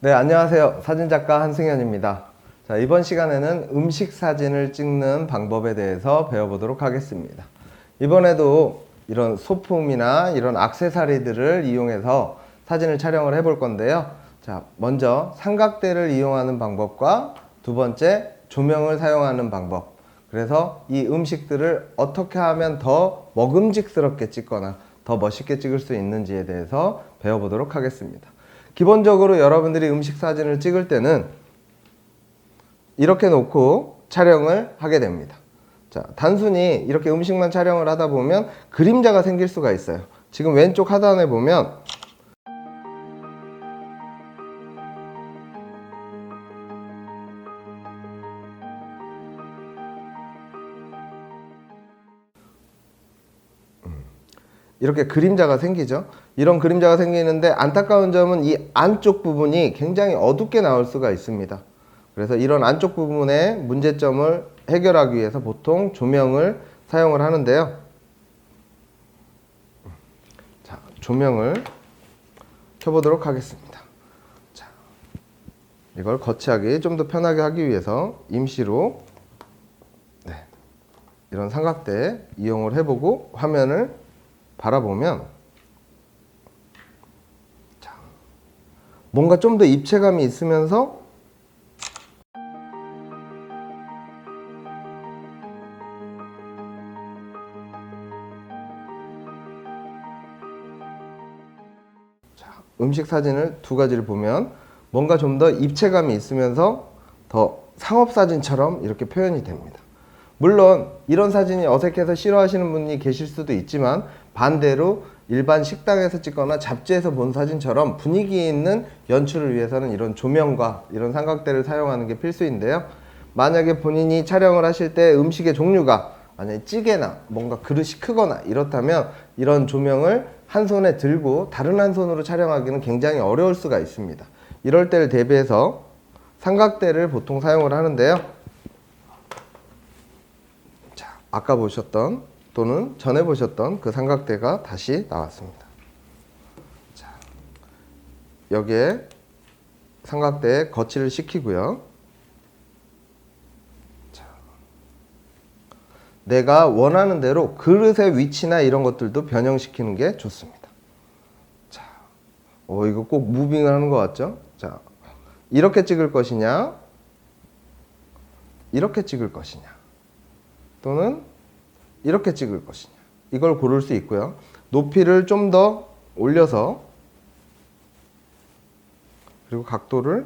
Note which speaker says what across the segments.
Speaker 1: 네, 안녕하세요. 사진작가 한승현입니다. 자, 이번 시간에는 음식 사진을 찍는 방법에 대해서 배워보도록 하겠습니다. 이번에도 이런 소품이나 이런 액세서리들을 이용해서 사진을 촬영을 해볼 건데요. 자, 먼저 삼각대를 이용하는 방법과 두 번째 조명을 사용하는 방법. 그래서 이 음식들을 어떻게 하면 더 먹음직스럽게 찍거나 더 멋있게 찍을 수 있는지에 대해서 배워보도록 하겠습니다. 기본적으로 여러분들이 음식 사진을 찍을 때는 이렇게 놓고 촬영을 하게 됩니다. 자, 단순히 이렇게 음식만 촬영을 하다 보면 그림자가 생길 수가 있어요. 지금 왼쪽 하단에 보면 이렇게 그림자가 생기죠. 이런 그림자가 생기는데 안타까운 점은 이 안쪽 부분이 굉장히 어둡게 나올 수가 있습니다. 그래서 이런 안쪽 부분의 문제점을 해결하기 위해서 보통 조명을 사용을 하는데요. 자, 조명을 켜보도록 하겠습니다. 자, 이걸 거치하기 좀 더 편하게 하기 위해서 임시로 이런 삼각대 이용을 해보고 화면을 바라보면 자, 뭔가 좀 더 입체감이 있으면서 자, 음식 사진을 두 가지를 보면 뭔가 좀 더 입체감이 있으면서 더 상업사진처럼 이렇게 표현이 됩니다. 물론 이런 사진이 어색해서 싫어하시는 분이 계실 수도 있지만 반대로 일반 식당에서 찍거나 잡지에서 본 사진처럼 분위기 있는 연출을 위해서는 이런 조명과 이런 삼각대를 사용하는 게 필수인데요. 만약에 본인이 촬영을 하실 때 음식의 종류가 만약에 찌개나 뭔가 그릇이 크거나 이렇다면 이런 조명을 한 손에 들고 다른 한 손으로 촬영하기는 굉장히 어려울 수가 있습니다. 이럴 때를 대비해서 삼각대를 보통 사용을 하는데요. 아까 보셨던 또는 전에 보셨던 그 삼각대가 다시 나왔습니다. 자, 여기에 삼각대에 거치를 시키고요. 자, 내가 원하는 대로 그릇의 위치나 이런 것들도 변형시키는 게 좋습니다. 자, 이거 꼭 무빙을 하는 것 같죠? 자, 이렇게 찍을 것이냐, 이렇게 찍을 것이냐. 또는 이렇게 찍을 것이냐 이걸 고를 수 있고요. 높이를 좀 더 올려서 그리고 각도를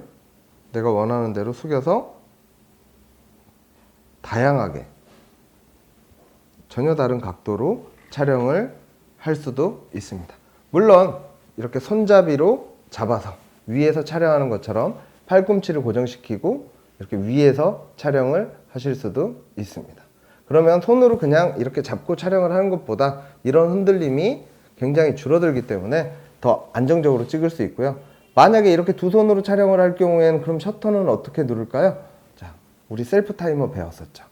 Speaker 1: 내가 원하는 대로 숙여서 다양하게 전혀 다른 각도로 촬영을 할 수도 있습니다. 물론 이렇게 손잡이로 잡아서 위에서 촬영하는 것처럼 팔꿈치를 고정시키고 이렇게 위에서 촬영을 하실 수도 있습니다. 그러면 손으로 그냥 이렇게 잡고 촬영을 하는 것보다 이런 흔들림이 굉장히 줄어들기 때문에 더 안정적으로 찍을 수 있고요. 만약에 이렇게 두 손으로 촬영을 할 경우에는 그럼 셔터는 어떻게 누를까요? 자, 우리 셀프 타이머 배웠었죠.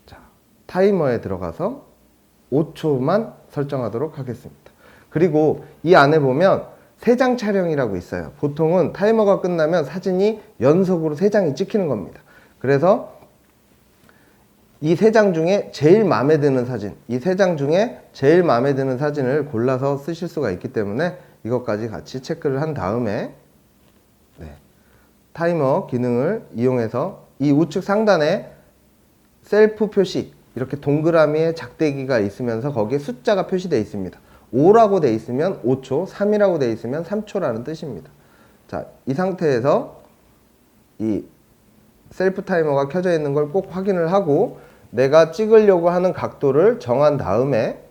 Speaker 1: 자, 타이머에 들어가서 5초만 설정하도록 하겠습니다. 그리고 이 안에 보면 3장 촬영이라고 있어요. 보통은 타이머가 끝나면 사진이 연속으로 3장이 찍히는 겁니다. 그래서 이 3장 중에 제일 마음에 드는 사진, 이 3장 중에 제일 마음에 드는 사진을 골라서 쓰실 수가 있기 때문에 이것까지 같이 체크를 한 다음에 타이머 기능을 이용해서 이 우측 상단에 셀프 표시, 이렇게 동그라미에 작대기가 있으면서 거기에 숫자가 표시되어 있습니다. 5라고 되어 있으면 5초, 3이라고 되어 있으면 3초라는 뜻입니다. 자, 이 상태에서 이 셀프 타이머가 켜져 있는 걸 꼭 확인을 하고 내가 찍으려고 하는 각도를 정한 다음에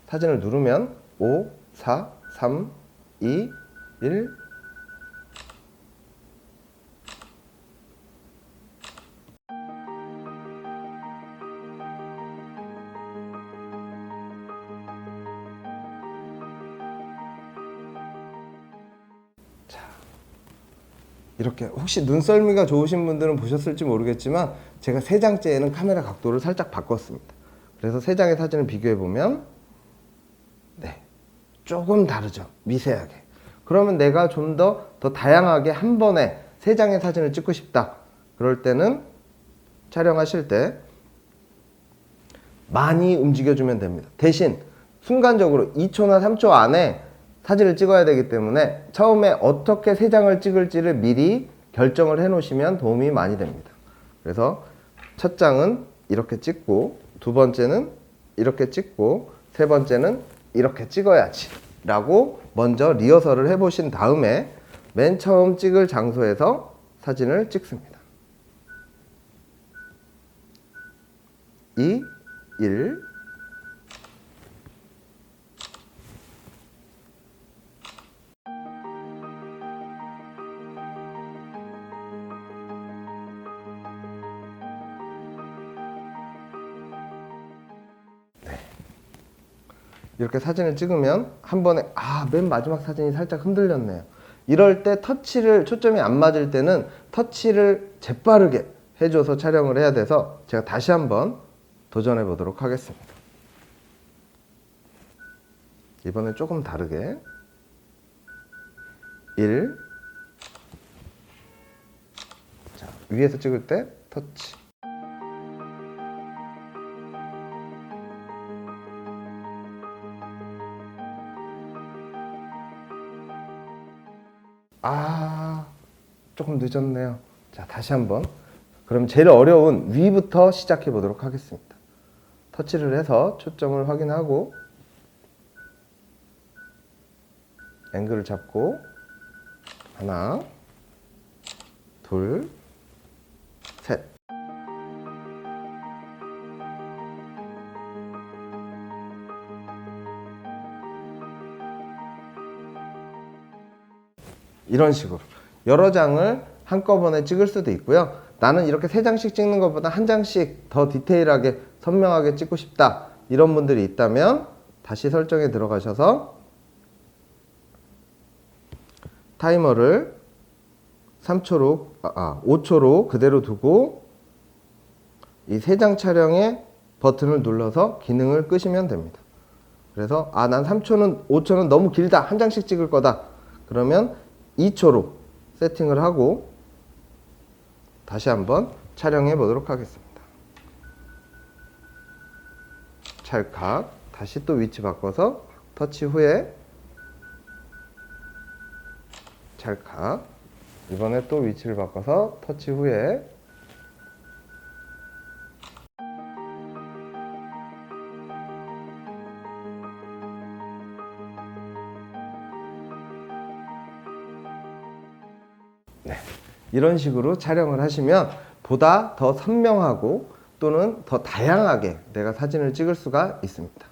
Speaker 1: 사진을 누르면 5, 4, 3, 2, 1 이렇게 혹시 눈썰미가 좋으신 분들은 보셨을지 모르겠지만 제가 3장째에는 카메라 각도를 살짝 바꿨습니다. 그래서 3장의 사진을 비교해 보면 조금 다르죠. 미세하게. 그러면 내가 좀 더 다양하게 한 번에 3장의 사진을 찍고 싶다. 그럴 때는 촬영하실 때 많이 움직여주면 됩니다. 대신 순간적으로 2초나 3초 안에 사진을 찍어야 되기 때문에 처음에 어떻게 3장을 찍을지를 미리 결정을 해 놓으시면 도움이 많이 됩니다. 그래서 첫 장은 이렇게 찍고, 두 번째는 이렇게 찍고, 세 번째는 이렇게 찍어야지 라고 먼저 리허설을 해보신 다음에 맨 처음 찍을 장소에서 사진을 찍습니다. 2, 1. 이렇게 사진을 찍으면 한 번에 맨 마지막 사진이 살짝 흔들렸네요. 이럴 때 초점이 안 맞을 때는 터치를 재빠르게 해줘서 촬영을 해야 돼서 제가 다시 한번 도전해 보도록 하겠습니다. 이번엔 조금 다르게 1. 자, 위에서 찍을 때 터치. 조금 늦었네요. 자, 다시 한번. 그럼 제일 어려운 위부터 시작해 보도록 하겠습니다. 터치를 해서 초점을 확인하고 앵글을 잡고 하나, 둘, 셋. 이런 식으로 여러 장을 한꺼번에 찍을 수도 있고요. 나는 이렇게 3장씩 찍는 것보다 한 장씩 더 디테일하게 선명하게 찍고 싶다. 이런 분들이 있다면 다시 설정에 들어가셔서 타이머를 5초로 그대로 두고 이 3장 촬영의 버튼을 눌러서 기능을 끄시면 됩니다. 그래서 난 5초는 너무 길다. 한 장씩 찍을 거다. 그러면 2초로 세팅을 하고 다시 한번 촬영해 보도록 하겠습니다. 찰칵. 다시 또 위치 바꿔서 터치 후에 찰칵. 이번에 또 위치를 바꿔서 터치 후에 이런 식으로 촬영을 하시면 보다 더 선명하고 또는 더 다양하게 내가 사진을 찍을 수가 있습니다.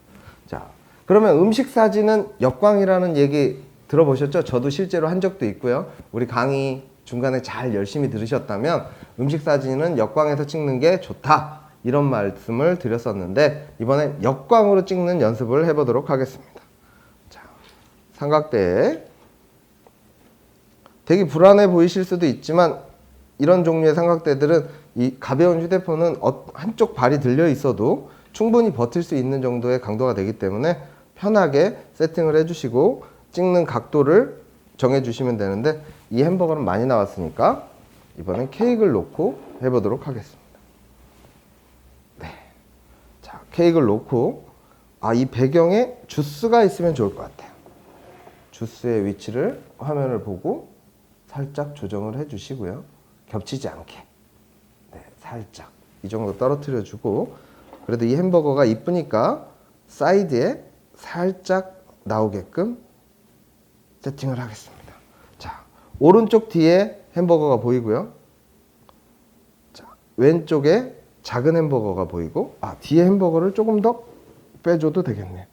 Speaker 1: 자, 그러면 음식 사진은 역광이라는 얘기 들어보셨죠? 저도 실제로 한 적도 있고요. 우리 강의 중간에 잘 열심히 들으셨다면 음식 사진은 역광에서 찍는 게 좋다. 이런 말씀을 드렸었는데 이번엔 역광으로 찍는 연습을 해보도록 하겠습니다. 자, 삼각대에 되게 불안해 보이실 수도 있지만 이런 종류의 삼각대들은 이 가벼운 휴대폰은 한쪽 발이 들려 있어도 충분히 버틸 수 있는 정도의 강도가 되기 때문에 편하게 세팅을 해주시고 찍는 각도를 정해주시면 되는데 이 햄버거는 많이 나왔으니까 이번엔 케이크를 놓고 해보도록 하겠습니다. 네. 자, 케이크를 놓고 이 배경에 주스가 있으면 좋을 것 같아요. 주스의 위치를 화면을 보고 살짝 조정을 해주시고요. 겹치지 않게. 네, 살짝. 이 정도 떨어뜨려 주고 그래도 이 햄버거가 이쁘니까 사이드에 살짝 나오게끔 세팅을 하겠습니다. 자, 오른쪽 뒤에 햄버거가 보이고요. 자, 왼쪽에 작은 햄버거가 보이고 뒤에 햄버거를 조금 더 빼줘도 되겠네요.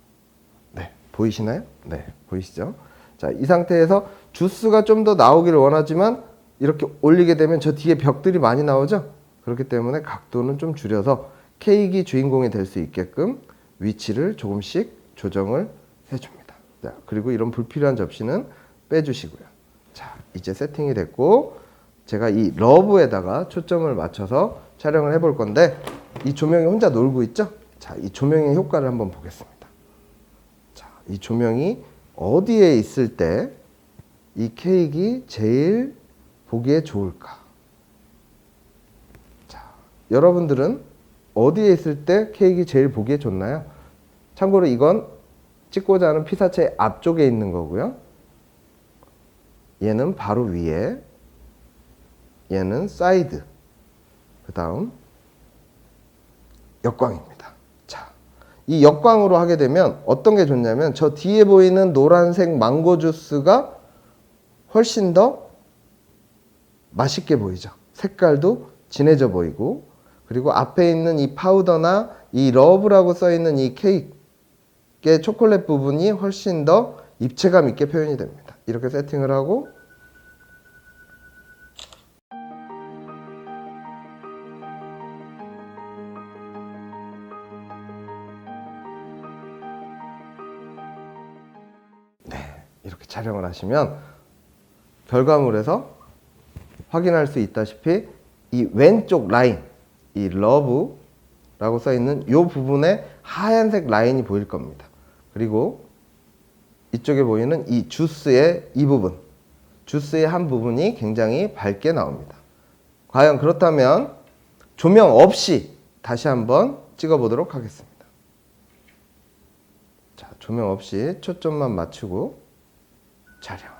Speaker 1: 네, 보이시나요? 네, 보이시죠? 자, 이 상태에서 주스가 좀 더 나오기를 원하지만 이렇게 올리게 되면 저 뒤에 벽들이 많이 나오죠? 그렇기 때문에 각도는 좀 줄여서 케이크가 주인공이 될 수 있게끔 위치를 조금씩 조정을 해줍니다. 자, 그리고 이런 불필요한 접시는 빼주시고요. 자, 이제 세팅이 됐고 제가 이 러브에다가 초점을 맞춰서 촬영을 해볼 건데 이 조명이 혼자 놀고 있죠? 자, 이 조명의 효과를 한번 보겠습니다. 자, 이 조명이 어디에 있을 때 이 케이크 제일 보기에 좋을까? 자, 여러분들은 어디에 있을 때 케이크 제일 보기에 좋나요? 참고로 이건 찍고자 하는 피사체 앞쪽에 있는 거고요. 얘는 바로 위에, 얘는 사이드, 그 다음 역광입니다. 자, 이 역광으로 하게 되면 어떤 게 좋냐면 저 뒤에 보이는 노란색 망고 주스가 훨씬 더 맛있게 보이죠. 색깔도 진해져 보이고, 그리고 앞에 있는 이 파우더나 이 러브라고 써 있는 이 케이크의 초콜릿 부분이 훨씬 더 입체감 있게 표현이 됩니다. 이렇게 세팅을 하고 이렇게 촬영을 하시면 결과물에서 확인할 수 있다시피 이 왼쪽 라인, 이 러브라고 써 있는 이 부분에 하얀색 라인이 보일 겁니다. 그리고 이쪽에 보이는 이 주스의 이 부분, 주스의 한 부분이 굉장히 밝게 나옵니다. 과연 그렇다면 조명 없이 다시 한번 찍어 보도록 하겠습니다. 자, 조명 없이 초점만 맞추고 촬영.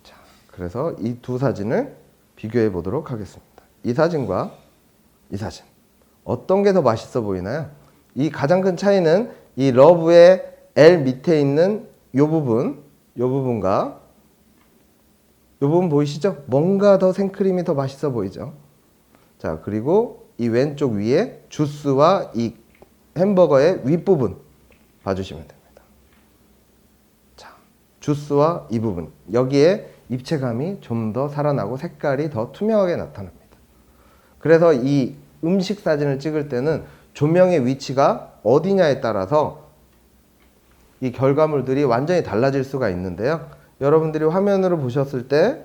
Speaker 1: 자, 그래서 이 두 사진을 비교해 보도록 하겠습니다. 이 사진과 이 사진. 어떤 게 더 맛있어 보이나요? 이 가장 큰 차이는 이 러브의 L 밑에 있는 이 부분과 이 부분 보이시죠? 뭔가 더 생크림이 더 맛있어 보이죠? 자, 그리고 이 왼쪽 위에 주스와 이 햄버거의 윗부분 봐주시면 됩니다. 자, 주스와 이 부분, 여기에 입체감이 좀 더 살아나고 색깔이 더 투명하게 나타납니다. 그래서 이 음식 사진을 찍을 때는 조명의 위치가 어디냐에 따라서 이 결과물들이 완전히 달라질 수가 있는데요. 여러분들이 화면으로 보셨을 때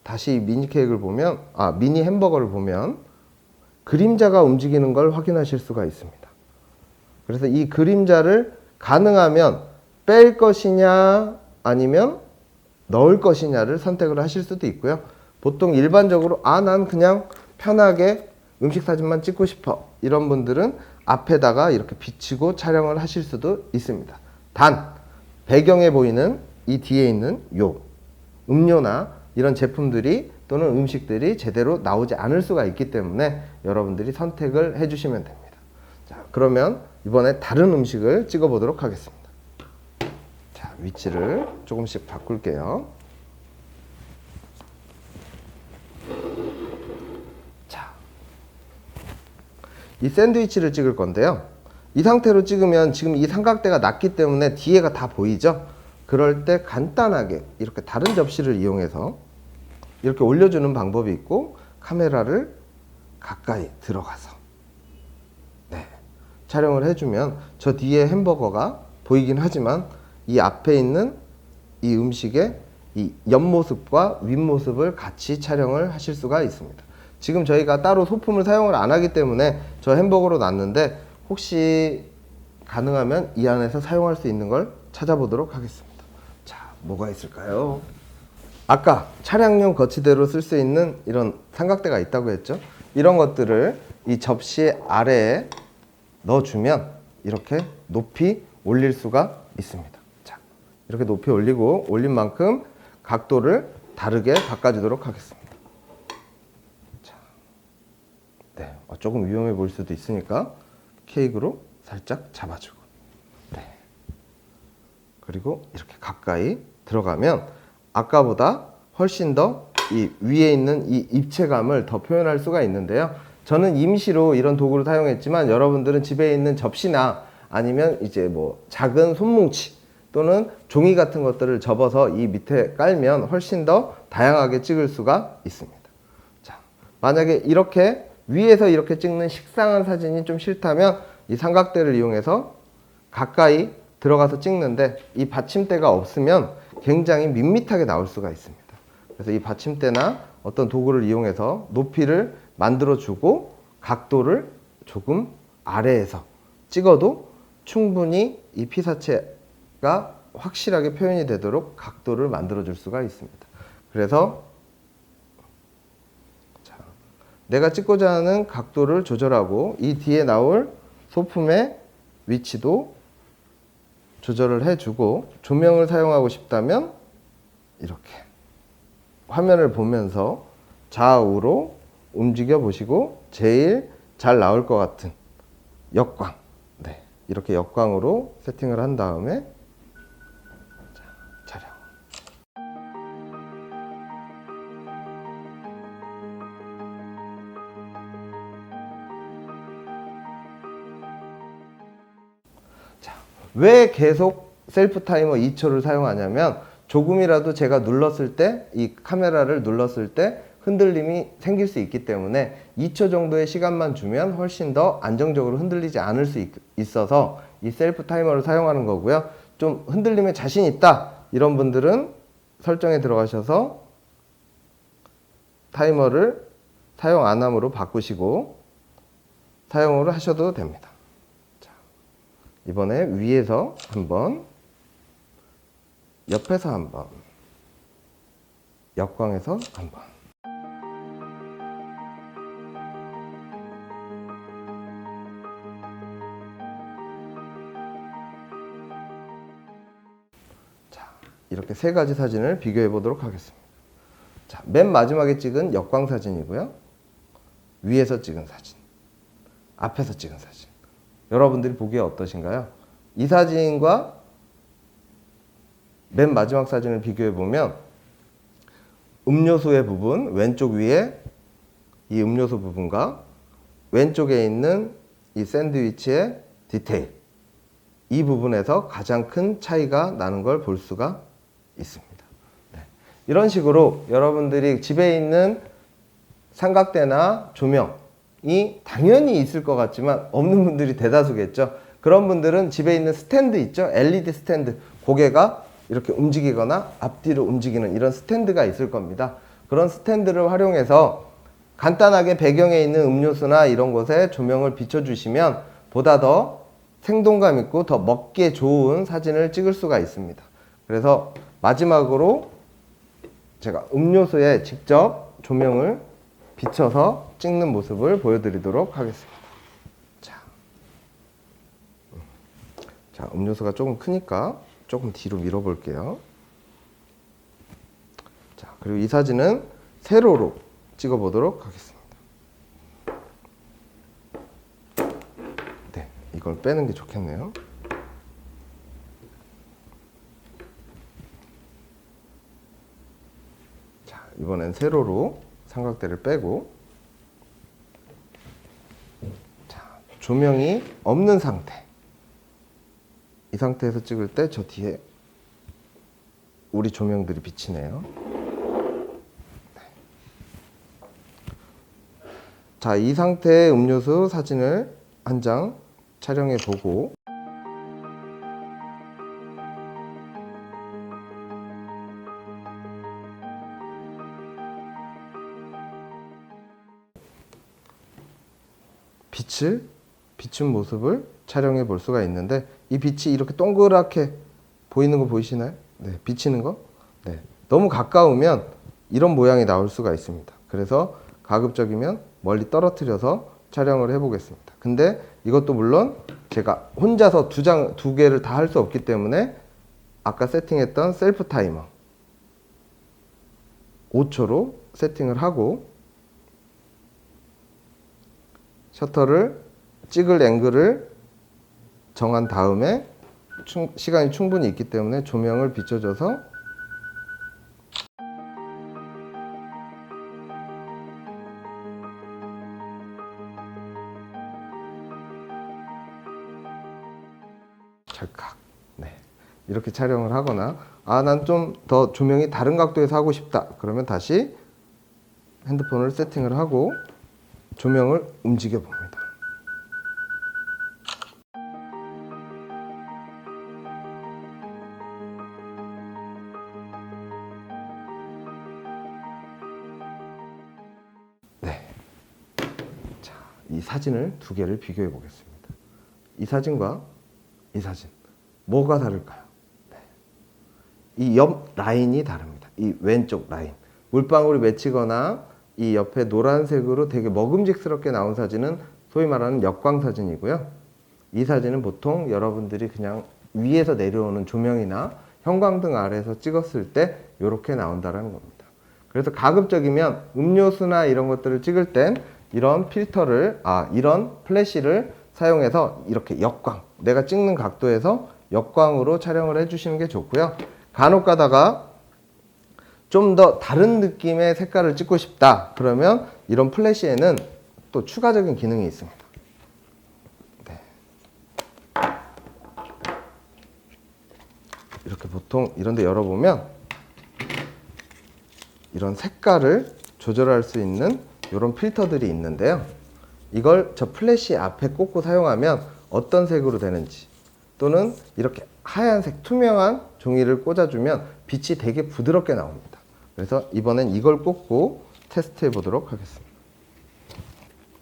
Speaker 1: 다시 미니 케이크를 보면, 미니 햄버거를 보면 그림자가 움직이는 걸 확인하실 수가 있습니다. 그래서 이 그림자를 가능하면 뺄 것이냐 아니면 넣을 것이냐를 선택을 하실 수도 있고요. 보통 일반적으로 난 그냥 편하게 음식 사진만 찍고 싶어, 이런 분들은 앞에다가 이렇게 비치고 촬영을 하실 수도 있습니다. 단 배경에 보이는 이 뒤에 있는 요 음료나 이런 제품들이 또는 음식들이 제대로 나오지 않을 수가 있기 때문에 여러분들이 선택을 해주시면 됩니다. 자, 그러면 이번에 다른 음식을 찍어 보도록 하겠습니다. 자, 위치를 조금씩 바꿀게요. 자, 이 샌드위치를 찍을 건데요. 이 상태로 찍으면 지금 이 삼각대가 낮기 때문에 뒤에가 다 보이죠? 그럴 때 간단하게 이렇게 다른 접시를 이용해서 이렇게 올려주는 방법이 있고, 카메라를 가까이 들어가서 촬영을 해주면 저 뒤에 햄버거가 보이긴 하지만 이 앞에 있는 이 음식의 이 옆모습과 윗모습을 같이 촬영을 하실 수가 있습니다. 지금 저희가 따로 소품을 사용을 안 하기 때문에 저 햄버거로 놨는데, 혹시 가능하면 이 안에서 사용할 수 있는 걸 찾아보도록 하겠습니다. 자, 뭐가 있을까요? 아까 차량용 거치대로 쓸 수 있는 이런 삼각대가 있다고 했죠? 이런 것들을 이 접시 아래에 넣어주면 이렇게 높이 올릴 수가 있습니다. 자, 이렇게 높이 올리고 올린 만큼 각도를 다르게 바꿔주도록 하겠습니다. 자, 조금 위험해 보일 수도 있으니까 케이크로 살짝 잡아주고, 그리고 이렇게 가까이 들어가면 아까보다 훨씬 더 이 위에 있는 이 입체감을 더 표현할 수가 있는데요. 저는 임시로 이런 도구를 사용했지만 여러분들은 집에 있는 접시나 아니면 이제 뭐 작은 손뭉치 또는 종이 같은 것들을 접어서 이 밑에 깔면 훨씬 더 다양하게 찍을 수가 있습니다. 자, 만약에 이렇게 위에서 이렇게 찍는 식상한 사진이 좀 싫다면 이 삼각대를 이용해서 가까이 들어가서 찍는데, 이 받침대가 없으면 굉장히 밋밋하게 나올 수가 있습니다. 그래서 이 받침대나 어떤 도구를 이용해서 높이를 만들어주고 각도를 조금 아래에서 찍어도 충분히 이 피사체가 확실하게 표현이 되도록 각도를 만들어줄 수가 있습니다. 그래서 내가 찍고자 하는 각도를 조절하고 이 뒤에 나올 소품의 위치도 조절을 해주고, 조명을 사용하고 싶다면 이렇게 화면을 보면서 좌우로 움직여 보시고 제일 잘 나올 것 같은 역광, 네, 이렇게 역광으로 세팅을 한 다음에 촬영. 왜 계속 셀프 타이머 2초를 사용하냐면, 조금이라도 제가 눌렀을 때, 이 카메라를 눌렀을 때 흔들림이 생길 수 있기 때문에 2초 정도의 시간만 주면 훨씬 더 안정적으로 흔들리지 않을 수 있어서 이 셀프 타이머를 사용하는 거고요. 좀 흔들림에 자신 있다 이런 분들은 설정에 들어가셔서 타이머를 사용 안 함으로 바꾸시고 사용을 하셔도 됩니다. 이번에 위에서 한번, 옆에서 한번, 역광에서 한번. 자, 이렇게 세 가지 사진을 비교해 보도록 하겠습니다. 자, 맨 마지막에 찍은 역광 사진이고요. 위에서 찍은 사진, 앞에서 찍은 사진. 여러분들이 보기에 어떠신가요? 이 사진과 맨 마지막 사진을 비교해 보면 음료수의 부분, 왼쪽 위에 이 음료수 부분과 왼쪽에 있는 이 샌드위치의 디테일, 이 부분에서 가장 큰 차이가 나는 걸 볼 수가 있습니다. 네. 이런 식으로 여러분들이 집에 있는 삼각대나 조명이 당연히 있을 것 같지만 없는 분들이 대다수겠죠. 그런 분들은 집에 있는 스탠드 있죠? LED 스탠드, 고개가 이렇게 움직이거나 앞뒤로 움직이는 이런 스탠드가 있을 겁니다. 그런 스탠드를 활용해서 간단하게 배경에 있는 음료수나 이런 곳에 조명을 비춰주시면 보다 더 생동감 있고 더 먹기에 좋은 사진을 찍을 수가 있습니다. 그래서 마지막으로 제가 음료수에 직접 조명을 비춰서 찍는 모습을 보여드리도록 하겠습니다. 자, 음료수가 조금 크니까 조금 뒤로 밀어 볼게요. 자, 그리고 이 사진은 세로로 찍어 보도록 하겠습니다. 네, 이걸 빼는 게 좋겠네요. 자, 이번엔 세로로 삼각대를 빼고, 자, 조명이 없는 상태, 이 상태에서 찍을 때 저 뒤에 우리 조명들이 비치네요. 네. 자, 이 상태의 음료수 사진을 한 장 촬영해 보고, 비춘 모습을 촬영해 볼 수가 있는데, 이 빛이 이렇게 동그랗게 보이는 거 보이시나요? 네, 비치는 거. 네, 너무 가까우면 이런 모양이 나올 수가 있습니다. 그래서 가급적이면 멀리 떨어뜨려서 촬영을 해 보겠습니다. 근데 이것도 물론 제가 혼자서 두 개를 다 할 수 없기 때문에 아까 세팅했던 셀프 타이머 5초로 세팅을 하고, 셔터를 찍을 앵글을 정한 다음에 시간이 충분히 있기 때문에 조명을 비춰줘서 찰칵, 네, 이렇게 촬영을 하거나, 난 좀 더 조명이 다른 각도에서 하고 싶다 그러면 다시 핸드폰을 세팅을 하고 조명을 움직여 봅니다. 이 사진을 두 개를 비교해 보겠습니다. 이 사진과 이 사진 뭐가 다를까요? 네. 이 옆 라인이 다릅니다. 이 왼쪽 라인 물방울이 맺히거나 이 옆에 노란색으로 되게 먹음직스럽게 나온 사진은 소위 말하는 역광 사진이고요. 이 사진은 보통 여러분들이 그냥 위에서 내려오는 조명이나 형광등 아래에서 찍었을 때 이렇게 나온다는 겁니다. 그래서 가급적이면 음료수나 이런 것들을 찍을 땐 이런 필터를, 이런 플래시를 사용해서 이렇게 역광, 내가 찍는 각도에서 역광으로 촬영을 해주시는 게 좋고요. 간혹 가다가 좀 더 다른 느낌의 색깔을 찍고 싶다. 그러면 이런 플래시에는 또 추가적인 기능이 있습니다. 네. 이렇게 보통 이런 데 열어보면 이런 색깔을 조절할 수 있는 이런 필터들이 있는데요. 이걸 저 플래시 앞에 꽂고 사용하면 어떤 색으로 되는지, 또는 이렇게 하얀색 투명한 종이를 꽂아주면 빛이 되게 부드럽게 나옵니다. 그래서 이번엔 이걸 꽂고 테스트 해 보도록 하겠습니다.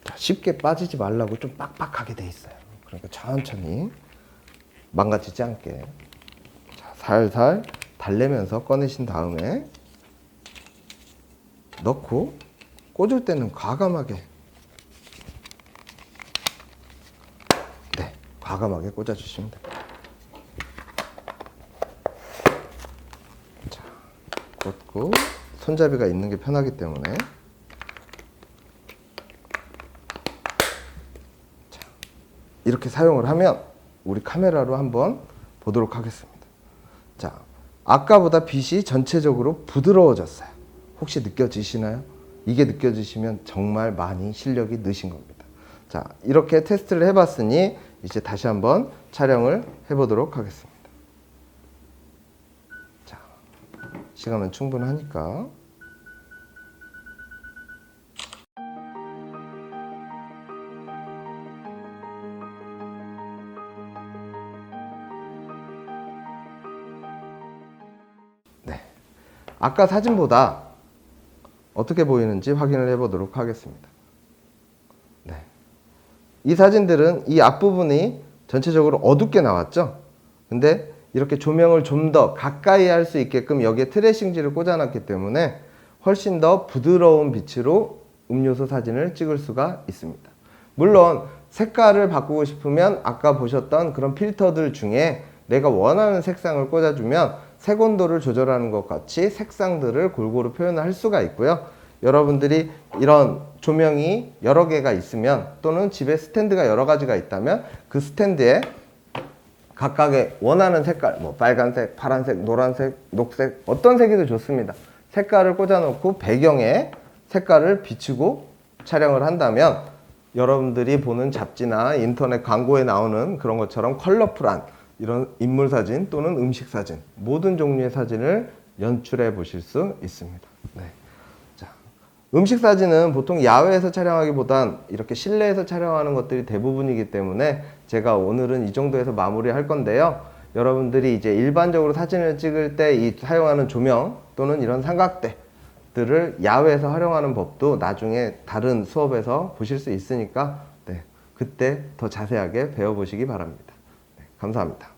Speaker 1: 자, 쉽게 빠지지 말라고 좀 빡빡하게 돼 있어요. 그러니까 천천히 망가지지 않게 자, 살살 달래면서 꺼내신 다음에 넣고 꽂을 때는 과감하게 과감하게 꽂아주시면 됩니다. 자, 꽂고 손잡이가 있는 게 편하기 때문에 자, 이렇게 사용을 하면 우리 카메라로 한번 보도록 하겠습니다. 자, 아까보다 빛이 전체적으로 부드러워졌어요. 혹시 느껴지시나요? 이게 느껴지시면 정말 많이 실력이 느신 겁니다. 자, 이렇게 테스트를 해봤으니 이제 다시 한번 촬영을 해보도록 하겠습니다. 자, 시간은 충분하니까. 네, 아까 사진보다 어떻게 보이는지 확인을 해보도록 하겠습니다. 네. 이 사진들은 이 앞부분이 전체적으로 어둡게 나왔죠. 근데 이렇게 조명을 좀 더 가까이 할 수 있게끔 여기에 트래싱지를 꽂아놨기 때문에 훨씬 더 부드러운 빛으로 음료수 사진을 찍을 수가 있습니다. 물론 색깔을 바꾸고 싶으면 아까 보셨던 그런 필터들 중에 내가 원하는 색상을 꽂아주면 색온도를 조절하는 것 같이 색상들을 골고루 표현할 수가 있고요. 여러분들이 이런 조명이 여러 개가 있으면, 또는 집에 스탠드가 여러 가지가 있다면 그 스탠드에 각각의 원하는 색깔, 뭐 빨간색, 파란색, 노란색, 녹색, 어떤 색이도 좋습니다. 색깔을 꽂아놓고 배경에 색깔을 비추고 촬영을 한다면 여러분들이 보는 잡지나 인터넷 광고에 나오는 그런 것처럼 컬러풀한 이런 인물 사진 또는 음식 사진, 모든 종류의 사진을 연출해 보실 수 있습니다. 네. 자, 음식 사진은 보통 야외에서 촬영하기보단 이렇게 실내에서 촬영하는 것들이 대부분이기 때문에 제가 오늘은 이 정도에서 마무리할 건데요. 여러분들이 이제 일반적으로 사진을 찍을 때 이 사용하는 조명 또는 이런 삼각대들을 야외에서 활용하는 법도 나중에 다른 수업에서 보실 수 있으니까 그때 더 자세하게 배워보시기 바랍니다. 감사합니다.